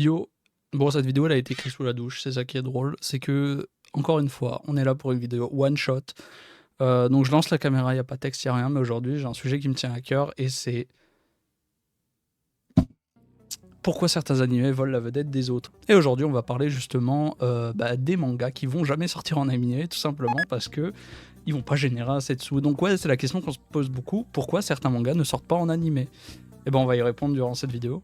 Yo, bon cette vidéo elle a été écrite sous la douche, c'est ça qui est drôle, c'est que, encore une fois, on est là pour une vidéo one shot, donc je lance la caméra, il n'y a pas de texte, il n'y a rien, mais aujourd'hui j'ai un sujet qui me tient à cœur et c'est pourquoi certains animés volent la vedette des autres. Et aujourd'hui on va parler justement des mangas qui vont jamais sortir en animé, tout simplement parce que ils vont pas générer assez de sous. Donc ouais, c'est la question qu'on se pose beaucoup, pourquoi certains mangas ne sortent pas en animé? Et ben on va y répondre durant cette vidéo.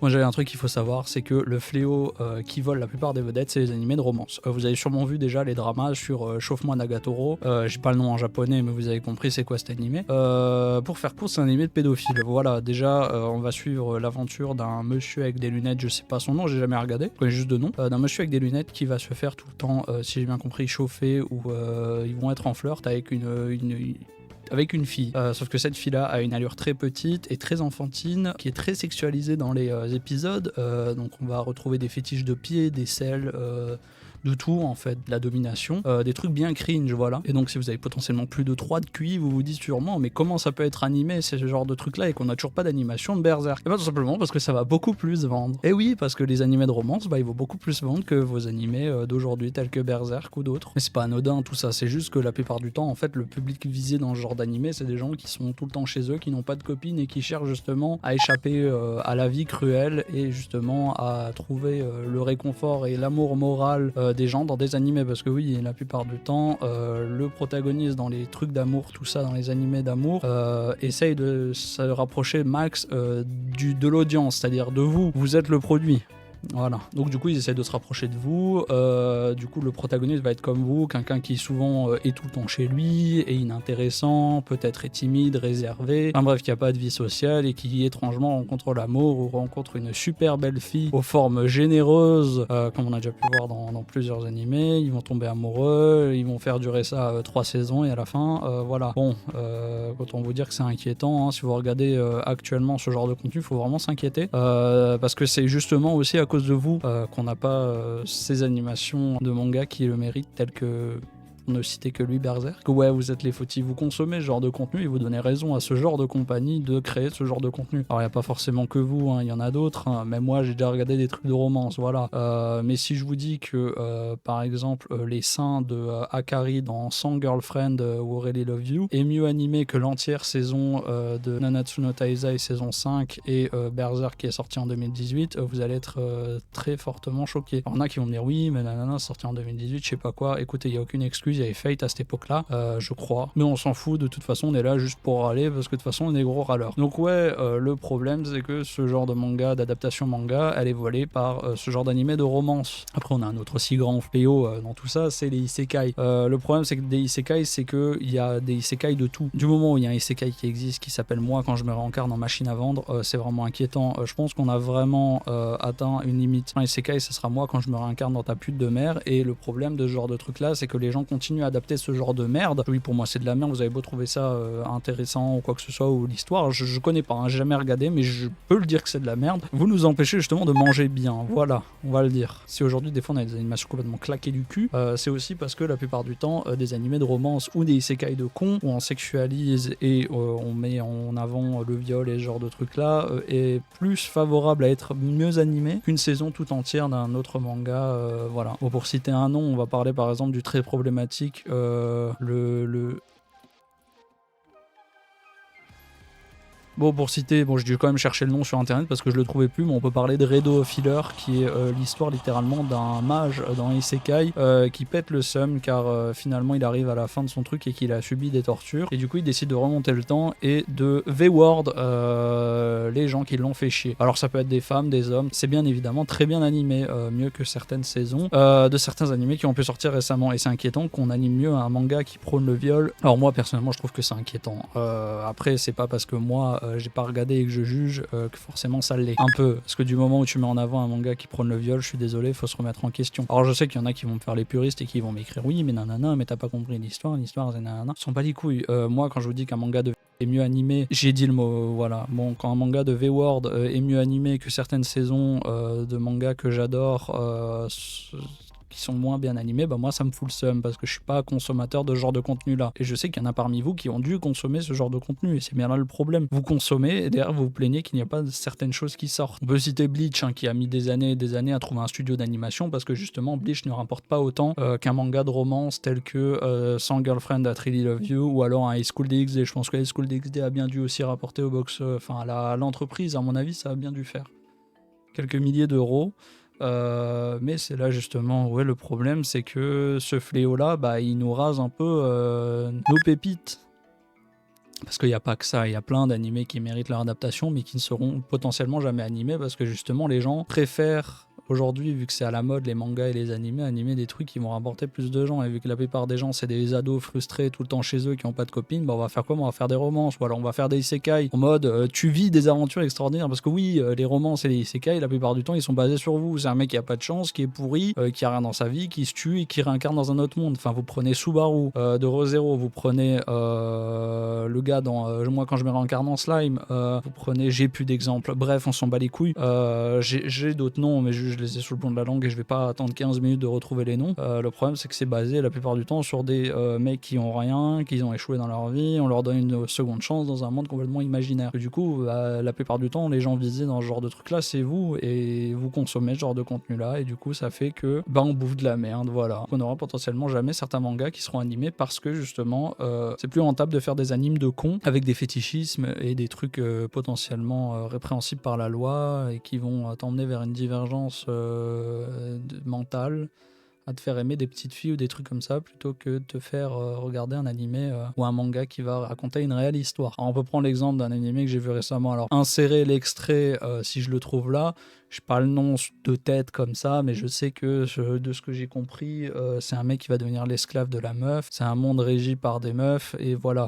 Moi j'avais un truc qu'il faut savoir, c'est que le fléau qui vole la plupart des vedettes, c'est les animés de romance. Vous avez sûrement vu déjà les dramas sur Chauffe-moi Nagatoro, j'ai pas le nom en japonais mais vous avez compris c'est quoi cet animé. Pour faire court, c'est un animé de pédophile. Voilà, déjà on va suivre l'aventure d'un monsieur avec des lunettes, je sais pas son nom, j'ai jamais regardé, je connais juste de nom, d'un monsieur avec des lunettes qui va se faire tout le temps, si j'ai bien compris, chauffer ou ils vont être en flirt avec une fille. Sauf que cette fille-là a une allure très petite et très enfantine, qui est très sexualisée dans les épisodes. Donc on va retrouver des fétiches de pieds, des selles, de tout en fait, de la domination, des trucs bien cringe, voilà. Et donc si vous avez potentiellement plus de 3 de QI, vous vous dites sûrement mais comment ça peut être animé ce genre de truc là et qu'on a toujours pas d'animation de Berserk? Et bien tout simplement parce que ça va beaucoup plus vendre. Et oui, parce que les animés de romance, ils vont beaucoup plus vendre que vos animés d'aujourd'hui tels que Berserk ou d'autres. Mais c'est pas anodin tout ça, c'est juste que la plupart du temps en fait le public visé dans ce genre d'animé c'est des gens qui sont tout le temps chez eux, qui n'ont pas de copines et qui cherchent justement à échapper à la vie cruelle et justement à trouver le réconfort et l'amour moral des gens dans des animés, parce que oui, la plupart du temps le protagoniste dans les trucs d'amour, tout ça, dans les animés d'amour, essaye de se rapprocher max de l'audience, c'est-à-dire de vous. Vous êtes le produit. Voilà, donc du coup ils essaient de se rapprocher de vous, du coup le protagoniste va être comme vous, quelqu'un qui souvent est tout le temps chez lui, est inintéressant, peut-être est timide, réservé, enfin bref qui a pas de vie sociale et qui étrangement rencontre l'amour ou rencontre une super belle fille aux formes généreuses, comme on a déjà pu voir dans plusieurs animés. Ils vont tomber amoureux, ils vont faire durer ça 3 saisons et à la fin, voilà. Bon, autant vous dire que c'est inquiétant, hein. Si vous regardez actuellement ce genre de contenu, il faut vraiment s'inquiéter, parce que c'est justement aussi à cause de vous qu'on n'a pas ces animations de manga qui le méritent, telles que, pour ne citer que lui, Berserk. Ouais, vous êtes les fautifs, vous consommez ce genre de contenu et vous donnez raison à ce genre de compagnie de créer ce genre de contenu. Alors il n'y a pas forcément que vous, il y en a d'autres, hein. Même moi j'ai déjà regardé des trucs de romance, voilà. Mais si je vous dis que par exemple les seins de Akari dans 100 Girlfriend ou Aurélie Love You est mieux animé que l'entière saison de Nanatsu no Taizai saison 5 et Berserk qui est sorti en 2018, vous allez être très fortement choqué. Il y en a qui vont me dire oui mais nanana sorti en 2018 je sais pas quoi. Écoutez, il n'y a aucune excuse, il y avait Fate à cette époque-là, je crois. Mais on s'en fout, de toute façon, on est là juste pour râler, parce que de toute façon, on est gros râleurs. Donc ouais, le problème, c'est que ce genre de manga, d'adaptation manga, elle est voilée par ce genre d'animé de romance. Après, on a un autre aussi grand fléau dans tout ça, c'est les isekai. Le problème, c'est que des isekai, c'est qu'il y a des isekai de tout. Du moment où il y a un isekai qui existe, qui s'appelle Moi quand je me réincarne en machine à vendre, c'est vraiment inquiétant. Je pense qu'on a vraiment atteint une limite. Un isekai, ça sera Moi quand je me réincarne dans ta pute de mère, et le problème de ce genre de truc-là, c'est que les gens continuent à adapter ce genre de merde. Oui, pour moi c'est de la merde, vous avez beau trouver ça intéressant ou quoi que ce soit, ou l'histoire, je connais pas, hein, j'ai jamais regardé, mais je peux le dire que c'est de la merde. Vous nous empêchez justement de manger bien, voilà, on va le dire. Si aujourd'hui des fois on a des animations complètement claquées du cul, c'est aussi parce que la plupart du temps des animés de romance ou des isekai de cons, où on sexualise et on met en avant le viol et ce genre de trucs là, est plus favorable à être mieux animé qu'une saison tout entière d'un autre manga, voilà. Bon, pour citer un nom, on va parler par exemple du très problématique Bon, pour citer, bon, j'ai dû quand même chercher le nom sur internet parce que je le trouvais plus, mais on peut parler de Redo Filler, qui est l'histoire littéralement d'un mage dans Isekai qui pète le seum car finalement il arrive à la fin de son truc et qu'il a subi des tortures. Et du coup, il décide de remonter le temps et de V-word les gens qui l'ont fait chier. Alors, ça peut être des femmes, des hommes, c'est bien évidemment très bien animé, mieux que certaines saisons de certains animés qui ont pu sortir récemment. Et c'est inquiétant qu'on anime mieux un manga qui prône le viol. Alors, moi personnellement, je trouve que c'est inquiétant. Après, c'est pas parce que moi j'ai pas regardé et que je juge que forcément ça l'est. Un peu, parce que du moment où tu mets en avant un manga qui prône le viol, je suis désolé, faut se remettre en question. Alors je sais qu'il y en a qui vont me faire les puristes et qui vont m'écrire oui mais nanana, mais t'as pas compris l'histoire c'est nanana. Ils sont pas les couilles. Moi quand je vous dis qu'un manga de est mieux animé, j'ai dit le mot, voilà. Bon, quand un manga de V-Word est mieux animé que certaines saisons de mangas que j'adore, qui sont moins bien animés, bah moi ça me fout le seum parce que je suis pas consommateur de ce genre de contenu là. Et je sais qu'il y en a parmi vous qui ont dû consommer ce genre de contenu et c'est bien là le problème. Vous consommez et derrière vous vous plaignez qu'il n'y a pas certaines choses qui sortent. On peut citer Bleach qui a mis des années et des années à trouver un studio d'animation parce que justement Bleach ne rapporte pas autant qu'un manga de romance tel que Sans Girlfriend at Really Love You ou alors un High School DxD. Je pense que High School DxD a bien dû aussi rapporter au box, à l'entreprise, à mon avis, ça a bien dû faire quelques milliers d'euros. Mais c'est là justement le problème, c'est que ce fléau là il nous rase un peu nos pépites. Parce qu'il n'y a pas que ça, il y a plein d'animés qui méritent leur adaptation mais qui ne seront potentiellement jamais animés parce que justement les gens préfèrent aujourd'hui, vu que c'est à la mode les mangas et les animés, animer des trucs qui vont rapporter plus de gens. Et vu que la plupart des gens c'est des ados frustrés tout le temps chez eux qui n'ont pas de copines, on va faire quoi? On va faire des romances, ou alors on va faire des isekai en mode tu vis des aventures extraordinaires. Parce que oui, les romances et les isekai la plupart du temps ils sont basés sur vous. C'est un mec qui a pas de chance, qui est pourri, qui a rien dans sa vie, qui se tue et qui réincarne dans un autre monde. Enfin, vous prenez Subaru de Re:Zero, vous prenez le gars dans moi quand je me réincarne en slime, vous prenez, j'ai plus d'exemples, bref on s'en bat les couilles. J'ai d'autres noms mais je les ai sous le bout de la langue et je vais pas attendre 15 minutes de retrouver les noms. Le problème c'est que c'est basé la plupart du temps sur des mecs qui ont rien, qui ont échoué dans leur vie, on leur donne une seconde chance dans un monde complètement imaginaire. Et du coup la plupart du temps les gens visés dans ce genre de truc là c'est vous, et vous consommez ce genre de contenu là et du coup ça fait que on bouffe de la merde, voilà. On aura potentiellement jamais certains mangas qui seront animés parce que justement c'est plus rentable de faire des animes de cons avec des fétichismes et des trucs potentiellement répréhensibles par la loi et qui vont t'emmener vers une divergence mentale, à te faire aimer des petites filles ou des trucs comme ça plutôt que de te faire regarder un animé ou un manga qui va raconter une réelle histoire. Alors, on peut prendre l'exemple d'un animé que j'ai vu récemment. Alors insérer l'extrait si je le trouve là. Je n'ai pas le nom de tête comme ça, mais je sais que de ce que j'ai compris, c'est un mec qui va devenir l'esclave de la meuf. C'est un monde régi par des meufs, et voilà.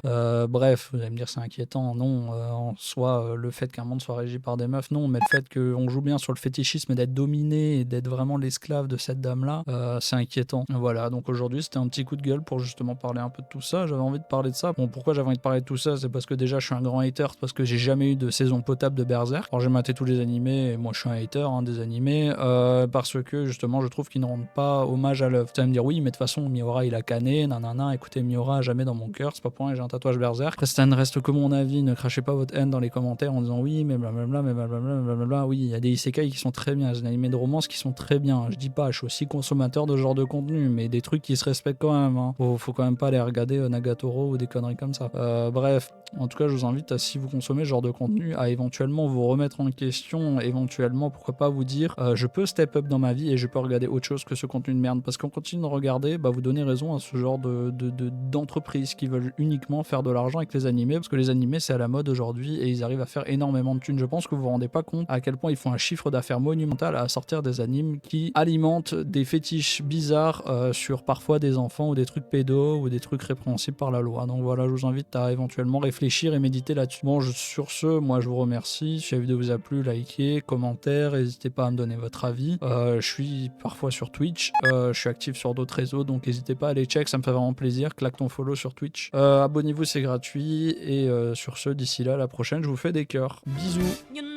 Bref, vous allez me dire c'est inquiétant. Non, en soi, le fait qu'un monde soit régi par des meufs, non, mais le fait qu'on joue bien sur le fétichisme d'être dominé et d'être vraiment l'esclave de cette dame-là, c'est inquiétant. Voilà, donc aujourd'hui, c'était un petit coup de gueule pour justement parler un peu de tout ça. J'avais envie de parler de ça. Bon, pourquoi j'avais envie de parler de tout ça? C'est parce que déjà, je suis un grand hater, parce que j'ai jamais eu de saison potable de Berserk. Alors, j'ai maté tous les animés, et moi, je suis un hater des animés, parce que justement je trouve qu'ils ne rendent pas hommage à l'œuvre. Tu vas me dire oui mais de toute façon Miura il a canné, nanana, écoutez, Miura jamais dans mon cœur, c'est pas pour rien que j'ai un tatouage Berserk. Après ça ne reste que mon avis, ne crachez pas votre haine dans les commentaires en disant oui mais blablabla, mais blablabla. Oui, il y a des isekai qui sont très bien, des animés de romance qui sont très bien, je dis pas, je suis aussi consommateur de ce genre de contenu, mais des trucs qui se respectent quand même, hein. Faut quand même pas aller regarder Nagatoro ou des conneries comme ça. Bref, en tout cas je vous invite à, si vous consommez ce genre de contenu, à éventuellement vous remettre en question, éventuellement pourquoi pas vous dire je peux step up dans ma vie et je peux regarder autre chose que ce contenu de merde, parce qu'on continue de regarder, vous donnez raison à ce genre d'entreprises qui veulent uniquement faire de l'argent avec les animés, parce que les animés c'est à la mode aujourd'hui et ils arrivent à faire énormément de thunes. Je pense que vous vous rendez pas compte à quel point ils font un chiffre d'affaires monumental à sortir des animes qui alimentent des fétiches bizarres sur parfois des enfants ou des trucs pédos ou des trucs répréhensibles par la loi. Donc voilà, je vous invite à éventuellement réfléchir et méditer là-dessus. Bon, sur ce, moi je vous remercie. Si la vidéo vous a plu, likez, commentaire, n'hésitez pas à me donner votre avis. Je suis parfois sur Twitch, je suis actif sur d'autres réseaux, donc n'hésitez pas à les check, ça me fait vraiment plaisir. Claque ton follow sur Twitch. Abonnez-vous, c'est gratuit. Et sur ce, d'ici là, à la prochaine, je vous fais des cœurs. Bisous.